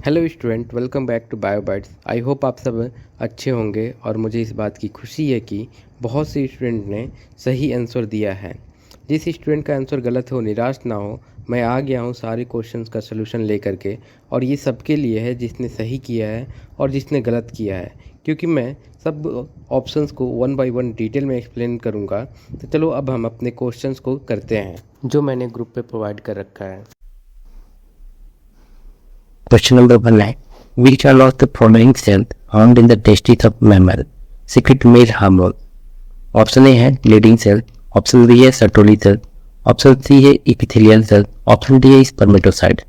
Hello student, welcome back to Biobytes. I hope आप सब अच्छे होंगे और मुझे इस बात की खुशी है कि बहुत से स्टूडेंट ने सही आंसर दिया है। जिस स्टूडेंट का आंसर गलत हो निराश ना हो, मैं आ गया हूँ सारे क्वेश्चंस का सलूशन लेकर के, और ये सबके लिए है जिसने सही किया है और जिसने गलत किया है, क्योंकि मैं सब ऑप्शंस को वन बाय वन डिटेल में एक्सप्लेन करूँगा। तो चलो अब हम अपने क्वेश्चंस को करते हैं जो मैंने ग्रुप पे प्रोवाइड कर रखा है। Question number 1 है which one of the following cells found in the testes of mammal secrete male hormone? Option A है लीडिंग सेल, ऑप्शन बी है सर्टोली सेल, ऑप्शन सी है इपिथेलियल सेल, ऑप्शन डी है spermatocyte.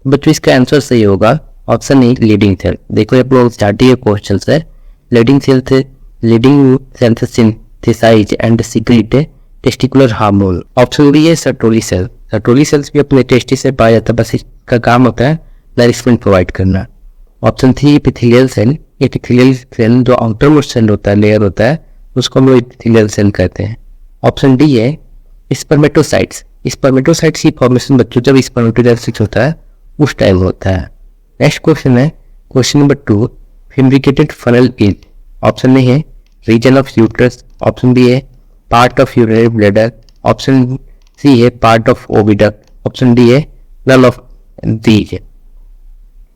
बच्चों इसका answer सही होगा option a leading cell. देखो आप लोग स्टार्टिंग क्वेश्चन है लीडिंग सेल से लीडिंग सेल से synthesize and secrete testicular hormone. Option B है सर्टोली सेल। सर्टोली सेल्स भी अपने टेस्टिस से पाया जाता है, बस इसका काम होता है नरिशमेंट प्रोवाइड करना। Option three epithelial cell. Epithelial cell जो आउटर मोस्ट सेल होता है, लेयर होता है, उसको हम लोग एपिथेलियल सेल कहते हैं। ऑप्शन डी है स्पर्मेटोसाइट्स। स्पर्मेटोसाइट्स की फॉर्मेशन बच्चों जब स्पर्मेटोजेनेसिस होता है उस टाइम होता है। नेक्स्ट क्वेश्चन है question number 2 fabricated funnel is. Option A है region of uterus, option B है part of urinary bladder, option C है part of oviduct, option D है नल ऑफ दीज।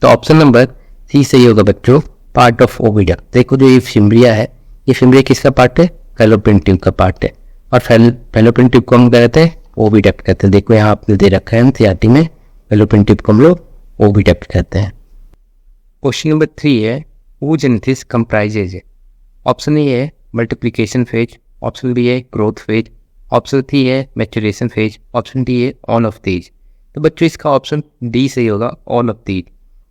तो ऑप्शन नंबर सी सही होगा बच्चों, part of oviduct. देखो जो ये फिम्ब्रिया है, ये फिम्ब्रिया किसका पार्ट है? फैलोपियन ट्यूब का पार्ट है, और फैलोपियन ट्यूब को हम कहते हैं ओविडक्ट कहते हैं। देखो यहाँ आपने दे रखा है एनसीईआरटी में, फैलोपियन ट्यूब को हम लोग ओविडक्ट कहते हैं। क्वेश्चन नंबर 3 है oogenesis comprises। ऑप्शन ए है मल्टीप्लिकेशन फेज, ऑप्शन बी है ग्रोथ फेज, ऑप्शन सी है मैच्योरेशन फेज, ऑप्शन डी है ऑल ऑफ दीज। तो बच्चों इसका ऑप्शन डी सही होगा, ऑल ऑफ दीज,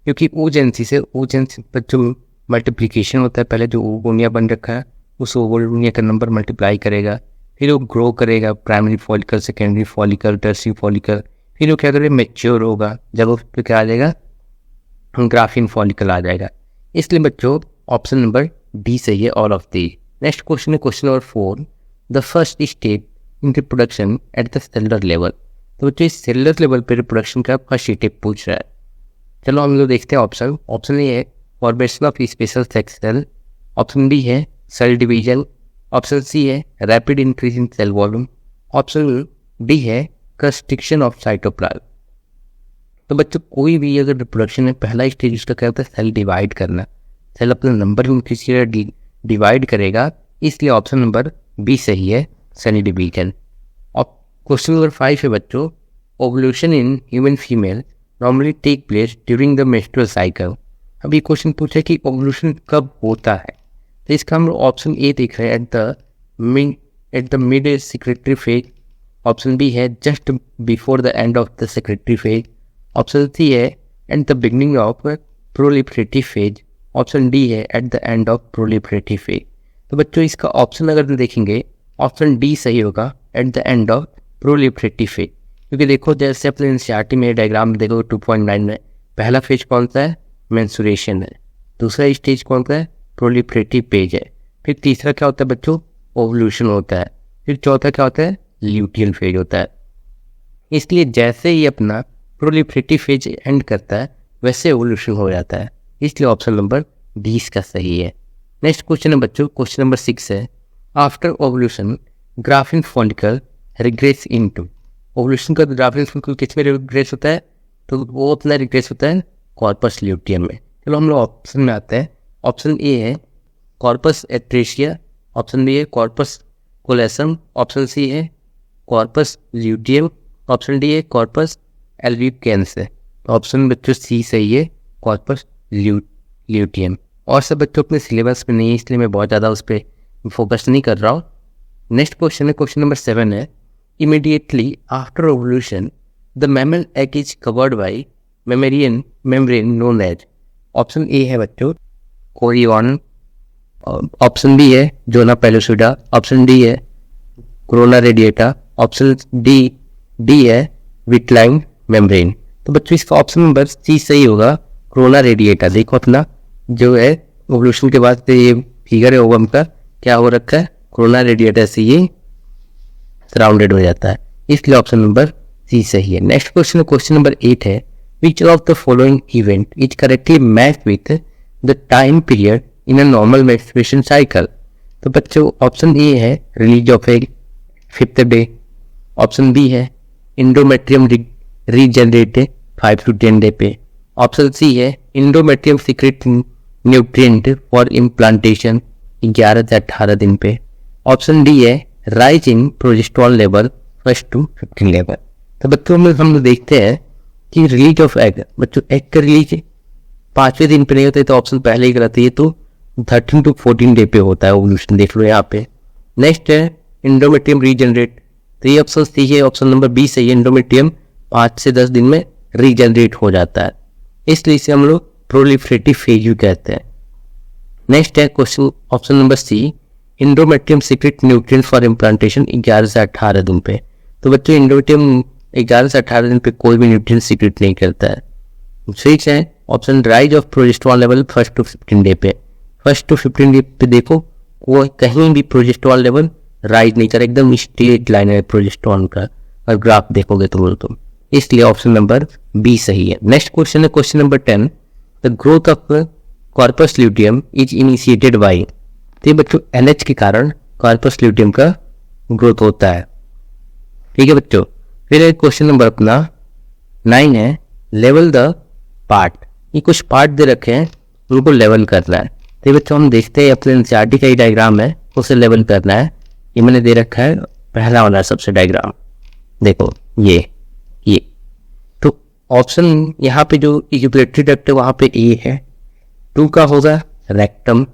क्योंकि oogenesis से oogenesis पर जो मल्टीप्लिकेशन होता है, पहले जो ओवोनिया बन रखा है उस ओवोनिया का नंबर मल्टीप्लाई करेगा, फिर वो ग्रो करेगा, primary follicle, secondary follicle, tertiary follicle, फिर वो क्या करेगा मैच्योर होगा, जब उस पर क्या आ जाएगा ग्राफिन फॉलिकल आ जाएगा। इसलिए बच्चों ऑप्शन नंबर डी सही है, all of the. Next question है question number 4 the first step in reproduction at the cellular level. तो बच्चों इस सेलुलर लेवल पर रिप्रोडक्शन का फर्स्ट स्टेप पूछ रहा है। चलो हम लोग देखते हैं ऑप्शन। ऑप्शन ए है formation of special sex cell, option B है सेल डिवीजन, ऑप्शन सी है rapid increase in cell volume, option D है कंस्ट्रिक्शन ऑफ साइटोप्लाज्म। तो बच्चों कोई भी अगर रिप्रोडक्शन में पहला स्टेज उसका क्या होता है? सेल डिवाइड करना। सेल अपने नंबर में किसी डिवाइड करेगा, इसलिए ऑप्शन नंबर बी सही है, सेल डिवीजन। और क्वेश्चन नंबर 5 है बच्चों ovulation in human female normally take place during the menstrual cycle. अब ये क्वेश्चन पूछा कि ओवल्यूशन कब होता है, तो इसका हम ऑप्शन ए देख रहे हैं at the mid secretory phase, option B है just before the end of the secretory phase, option C है at the beginning of proliferative phase, option D है at the end of proliferative phase. तो बच्चों इसका option अगर देखेंगे option D सही होगा, eight the end of proliferative phase. क्योंकि देखो जैसे अपने एनसीईआरटी में डायग्राम देखो 2.9 में पहला फेज कौन सा है? मेंस्ट्रुएशन है, दूसरा स्टेज कौन सा है? प्रोलिफरेटिव फेज है, फिर तीसरा क्या होता है बच्चों? ओवल्यूशन होता है, फिर चौथा क्या होता है? ल्यूटियल फेज होता है। इसलिए जैसे ही अपना प्रोलिफरेटिव फेज एंड करता है वैसे ओवल्यूशन हो जाता है, इसलिए ऑप्शन नंबर डी इसका सही है। नेक्स्ट क्वेश्चन है बच्चों क्वेश्चन नंबर 6 है after ovulation graafian follicle regress into. Ovulation का ग्राफिन फॉलिकल किस में रिग्रेस होता है? तो वो अपना रिग्रेस होता है कॉर्पस ल्यूटियम में। चलो हम लोग ऑप्शन में आते हैं। ऑप्शन ए है कॉर्पस एट्रेशिया, ऑप्शन बी है कॉर्पस कोलेसम, ऑप्शन सी है कॉर्पस ल्यूटियम, ऑप्शन डी है कॉर्पस एल्बिकेंस। ऑप्शन बच्चों सी सही है, कॉर्पस ल्यूटियम। और सब बच्चों अपने सिलेबस में नहीं है, इसलिए मैं बहुत ज़्यादा उस पर फोकस नहीं कर रहा हूँ। नेक्स्ट क्वेश्चन है क्वेश्चन नंबर 7 है immediately after ovulation the mammal egg is covered by mammalian membrane known as। Option A है बच्चों कोरियन, ऑप्शन बी है जोना पेलोसिडा, ऑप्शन डी है कोरोना रेडिएटा, ऑप्शन डी है विटलाइन मेम्ब्रेन। तो बच्चों इसका ऑप्शन नंबर सी सही होगा, कोरोना रेडिएटा। देखो अपना जो है ओवल्यूशन के बाद ये फिगर है ओवम का क्या हो रखा है? कोरोना रेडिएटा से ये सराउंडेड हो जाता है, इसलिए ऑप्शन नंबर सी सही है। नेक्स्ट क्वेश्चन नंबर 8 है Which of the following event is correctly matched with the time period in a normal menstruation cycle? तो बच्चों ऑप्शन ए है release of egg 5th day, option B है endometrium regenerate 5 to 10 day पे, option C है endometrium secrete nutrient for implantation 11 से 18 दिन पे, option D है rise in progesterone level 1st to 15 level. तो बच्चों में हम लोग देखते हैं कि रिलीज ऑफ एग, बच्चों एग का रिलीज 5वें दिन पे नहीं होता है, तो ऑप्शन पहले ही गलत है, ये तो 13 to 14 डे पे होता है ओवुलेशन, देख लो यहाँ पे। नेक्स्ट है इंडोमेट्रियम रीजनरेट, तो ये ऑप्शन सी है, ऑप्शन नंबर बी सही है, इंडोमेट्रियम 5 से 10 दिन में रीजनरेट हो जाता है, इसलिए इसे हम लोग प्रोलिफरेटिव फेज कहते हैं। नेक्स्ट है question option number C, endometrium secrete nutrient for implantation 11 से 18 दिन पे। तो बच्चों इंडोमेट्रियम 11 से 18 दिन पे कोई भी न्यूट्रिएंट सीक्रेट नहीं करता है। सिक्स है option rise of progesterone level 1st to 15 day पे। 1st to 15 डे पे देखो वो कहीं भी प्रोजेस्टेरॉन लेवल राइज नहीं कर, एकदम स्ट्रेट लाइन है प्रोजेस्टेरॉन का, और ग्राफ देखोगे तुम, इसलिए ऑप्शन नंबर बी सही है। नेक्स्ट क्वेश्चन है question number 10, the growth of corpus luteum is initiated by. तो बच्चों NH के कारण कॉर्पस ल्यूटियम का ग्रोथ होता है, ठीक है बच्चों। फिर क्वेश्चन नंबर अपना 9 है लेवल द पार्ट, ये कुछ पार्ट दे रखे हैं उनको लेवल करना है। तो बच्चों हम देखते हैं अपने NCERT का ही डायग्राम है, उसे लेवल करना है। ये मैंने दे रखा है पहला वाला सबसे डायग्राम, देखो ये तो ऑप्शन यहाँ पे जो यूपिलेटरी डक्ट है वहाँ पे ए है, 2 का होगा रेक्टम,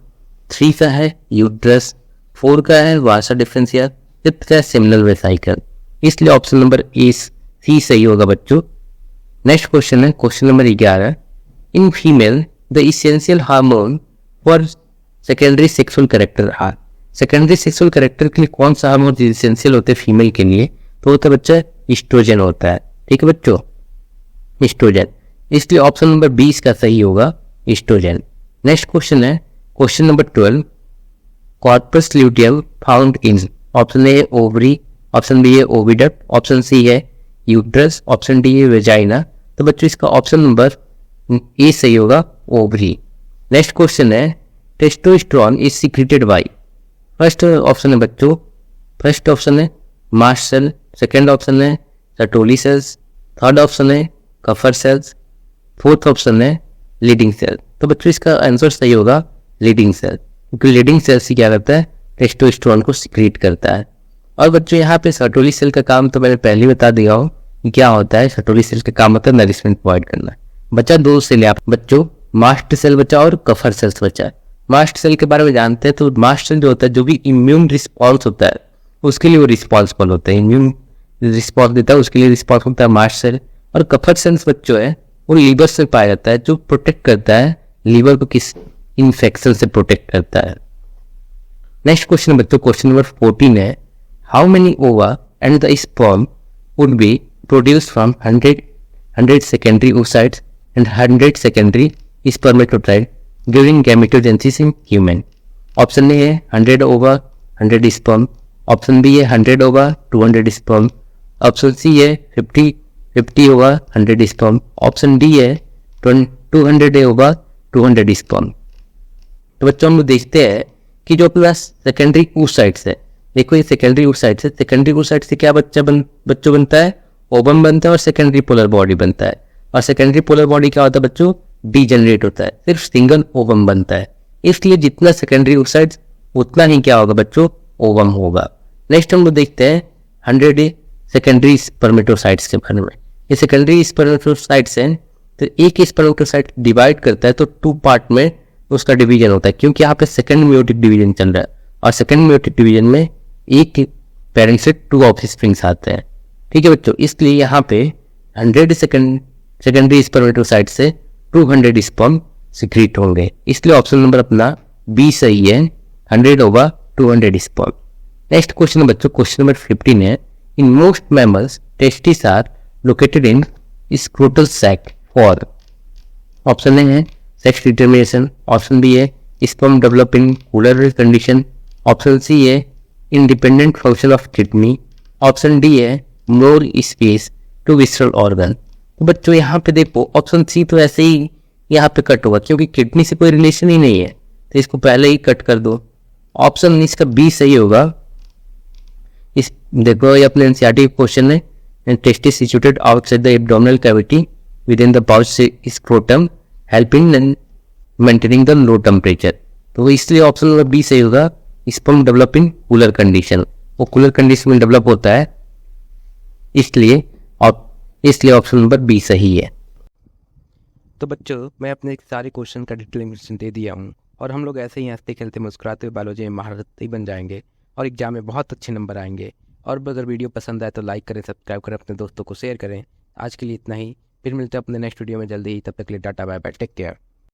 3 का है यूट्रस, 4 का है वासा डिफरेंशियल, 5th का है सेमिनल वेसिकल, इसलिए ऑप्शन नंबर ए सी सही होगा बच्चों। नेक्स्ट क्वेश्चन है question number 11, in female the essential hormone for secondary sexual character are. Secondary sexual character के लिए कौन सा हार्मोन इसेंशियल होते हैं फीमेल के लिए, तो होता है बच्चा ईस्ट्रोजन होता है, ठीक है बच्चों, ईस्ट्रोजन, इसलिए ऑप्शन नंबर 20 का सही होगा ईस्ट्रोजन। नेक्स्ट क्वेश्चन है question number 12, corpus luteum found in, option A है ओवरी, ऑप्शन बी है ओविडक्ट, ऑप्शन सी है यूट्रस, ऑप्शन डी है वेजाइना। तो बच्चों इसका ऑप्शन नंबर ए सही होगा ओवरी। नेक्स्ट क्वेश्चन है testosterone is secreted by. First option है बच्चों, फर्स्ट ऑप्शन है मास्ट सेल, सेकेंड ऑप्शन है सर्टोली सेल्स, थर्ड ऑप्शन है कफर सेल्स, फोर्थ ऑप्शन है लीडिंग सेल। तो बच्चों इसका आंसर सही होगा लीडिंग सेल, क्योंकि लीडिंग सेल से क्या करता है टेस्टोस्टेरोन को सीक्रेट करता है। और बच्चों यहाँ पे सर्टोली सेल का काम तो मैंने पहले ही बता दिया हूँ क्या होता है। सर्टोली सेल का काम होता है नरिशमेंट प्रोवाइड करना। बच्चा 2 सेल बच्चों, मास्ट सेल बचा और कफर सेल्स बचा है। मास्ट सेल के बारे में जानते हैं, तो मास्ट सेल जो होता है जो भी इम्यून रिस्पॉन्स होता है उसके लिए वो रिस्पॉन्सिबल होता है, इम्यून रिस्पॉन्स देता है उसके लिए रिस्पॉन्स होता है मास्ट सेल। और कफर सेल्स बच्चों है वो लीवर से पाया जाता है, जो प्रोटेक्ट करता है लीवर को किस इन्फेक्शन से प्रोटेक्ट करता है। नेक्स्ट क्वेश्चन बच्चों क्वेश्चन नंबर 14 है, हाउ मेनी ओवा and the sperm would be produced from 100 secondary oocytes and 100 secondary spermatocytes during gametogenesis in human। Option A है 100 ओवा 100 स्पर्म, ऑप्शन बी है 100 ओवा 200 स्पर्म, ऑप्शन सी है 50 ओवा 100 स्पर्म, ऑप्शन डी है 200 ओवा 200 स्पर्म। तो बच्चों हम लोग देखते हैं कि जो अपना सेकेंडरी oocytes है, देखो ये सेकेंडरी oocytes है, सेकेंडरी oocytes से क्या बच्चों बनता है ओवम बनता है और सेकेंडरी पोलर बॉडी बनता है। और सेकेंडरी पोलर बॉडी क्या होता है बच्चों डीजेनरेट होता है, सिर्फ सिंगल ओवम बनता है, इसलिए जितना सेकेंडरी oocytes उतना ही क्या होगा बच्चों ओवम होगा। नेक्स्ट हम लोग देखते हैं 100 सेकेंडरी स्पर्मेटोसाइट्स के बारे में। ये सेकेंडरी स्पर्मेटोसाइट्स हैं, तो एक स्पर्मेटोसाइट डिवाइड करता है तो 2 पार्ट में उसका डिवीजन होता है, क्योंकि यहाँ पे सेकेंड म्यूटिक डिवीजन चल रहा है और सेकेंड म्यूटिक डिवीजन में एक पेरेंट से 2 ऑफस्प्रिंग्स आते हैं, ठीक है बच्चों। इसलिए यहाँ पे 100 सेकेंडरी स्पर्मेटोसाइट से 200 स्पर्म सीक्रेट होंगे, इसलिए ऑप्शन नंबर अपना बी सही है 100 ओवर 200 स्पर्म। नेक्स्ट क्वेश्चन है बच्चों क्वेश्चन नंबर 15 है, in most mammals testis are located in scrotal sac for. Option A है सेक्स डिटर्मिनेशन, ऑप्शन बी है sperm develop in cooler condition, option C है independent function of kidney, option D है more space to visceral organ. तो बच्चों यहाँ पे देखो option C तो ऐसे ही यहाँ पे कट होगा क्योंकि किडनी से कोई रिलेशन ही नहीं है, तो इसको पहले ही कट कर दो। ऑप्शन इसका बी सही होगा। इस देखो ये अपने एनसीईआरटी क्वेश्चन है, testis situated outside the abdominal cavity with in the pouch scrotum helping maintaining the low temperature. तो इसलिए ऑप्शन नंबर बी सही होगा। Sperm develop in cooler condition, वो कूलर कंडीशन में डेवलप होता है, इसलिए ऑप्शन नंबर बी सही है। तो बच्चों मैं अपने सारे क्वेश्चन का डिटेलिंग दे दिया हूँ और हम लोग ऐसे ही हंसते खेलते मुस्कुराते हुए बायोलॉजी में महारथी बन जाएंगे और एग्जाम में बहुत अच्छे नंबर आएंगे। और अगर वीडियो पसंद आए तो लाइक करें, सब्सक्राइब करें, अपने दोस्तों को शेयर करें। आज के लिए इतना ही, फिर मिलते हैं अपने नेक्स्ट वीडियो में जल्दी ही। तब तक के लिए tata bye bye, take care.